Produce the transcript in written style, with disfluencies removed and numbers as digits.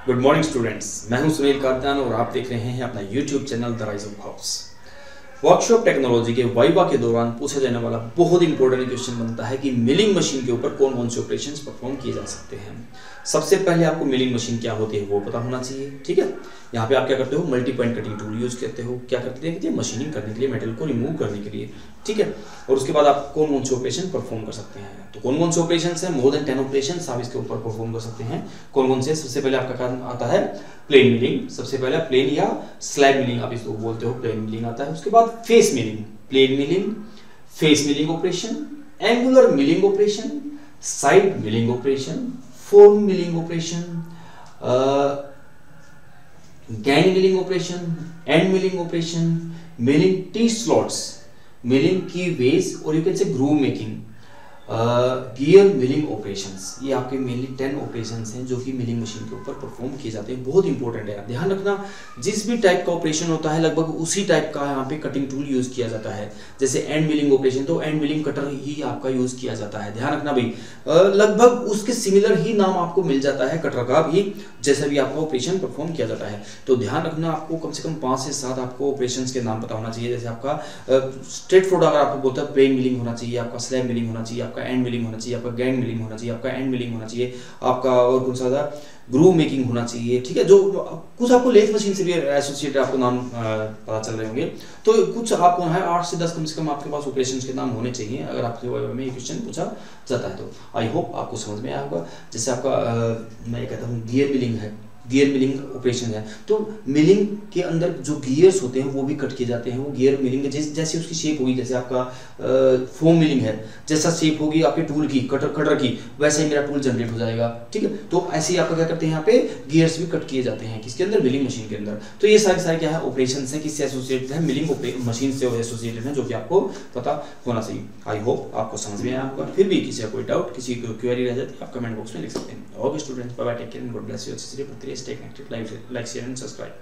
Good morning students, मैं हूं सुनील कादयान और आप देख रहे हैं अपना YouTube channel the rise of house. Workshop technology के वाइवा के दौरान पूछा जाने वाला बहुत इंपॉर्टेंट क्वेश्चन बनता है कि मिलिंग मशीन के ऊपर कौन कौन से ऑपरेशंस परफॉर्म किए जा सकते हैं। सबसे पहले आपको मिलिंग मशीन क्या होती है वो पता होना चाहिए, ठीक है। यहाँ पे आप क्या करते हो, multi point cutting tool use करते हो। क्या करते हैं, मशीनिंग करने के लिए, मेटल को रिमूव करने के लिए, ठीक है। और उसके बाद आप कौन कौन से ऑपरेशन परफॉर्म कर सकते हैं। तो कौन कौन से ऑपरेशन है, मोर देन 10 ऑपरेशन आप इसके ऊपर परफॉर्म कर सकते हैं। कौन कौन से, सबसे पहले आपका काम आता है प्लेन मिलिंग। सबसे पहले प्लेन या स्लैब मिलिंग आप इसको बोलते हो, प्लेन मिलिंग आता है। उसके बाद face milling, plane milling, face milling operation, angular milling operation, side milling operation, form milling operation, gang milling operation, end milling operation, milling T slots, milling key ways और you can say groove making, gear milling operations. ये आपके mainly 10 operations हैं जो कि milling machine के ऊपर perform किए जाते हैं। बहुत इंपॉर्टेंट है, ध्यान रखना। जिस भी टाइप का ऑपरेशन होता है लगभग उसी टाइप का यहाँ पे कटिंग टूल यूज किया जाता है। जैसे एंड मिलिंग ऑपरेशन तो एंड मिलिंग कटर ही आपका यूज किया जाता है। ध्यान रखना भाई, लगभग उसके सिमिलर ही नाम आपको मिल जाता है कटर का भी, जैसा भी आपका ऑपरेशन परफॉर्म किया जाता है। तो ध्यान रखना, आपको कम से कम 5 से 7 आपको ऑपरेशन के नाम पता होना चाहिए। जैसे आपका स्ट्रेट फॉरवर्ड अगर आपको बोलता है प्लेन मिलिंग होना चाहिए, आपका स्लैब मिलिंग होना चाहिए, आपका एंड मिलिंग होना चाहिए, आपका गैंग मिलिंग होना चाहिए, आपका एंड मिलिंग होना चाहिए, आपका और कौन सा था, ग्रूव मेकिंग होना चाहिए, ठीक है। जो कुछ आपको लेथ मशीन से भी एसोसिएटेड आपको नाम पता चल रहे होंगे। तो कुछ आपको है 8 से 10 कम से कम आपके पास ऑपरेशंस के नाम होने चाहिए अगर आपके में ये क्वेश्चन पूछा जाता है। तो आई होप आपको समझ में आया होगा। जैसे आपका मैं कहता हूँ गियर मिलिंग है, गियर मिलिंग ऑपरेशन है। तो मिलिंग के अंदर जो गियर्स होते हैं वो भी कट किए जाते हैं। वो गियर मिलिंग जैसे उसकी शेप होगी, जैसे आपका फोम मिलिंग है, जैसा शेप होगी आपके टूल की, कटर की, वैसे ही मेरा टूल जनरेट हो जाएगा, ठीक है। तो ऐसे ही आपका क्या करते हैं, यहाँ पे गियर्स भी कट किए जाते हैं किसके अंदर, मिलिंग मशीन के अंदर। तो ये सारे क्या है ऑपरेशन है, किससे एसोसिएटेड है, मिलिंग मशीन से एसोसिएटेड है, जो कि आपको पता होना चाहिए। आई होप आपको समझ में आया होगा। फिर भी किसी का कोई डाउट, किसी को क्वेरी रह जाती है, आप कमेंट बॉक्स में लिख सकते हैं। Okay students, bye bye, take care, God bless you, अच्छे से stay connected, like share and subscribe.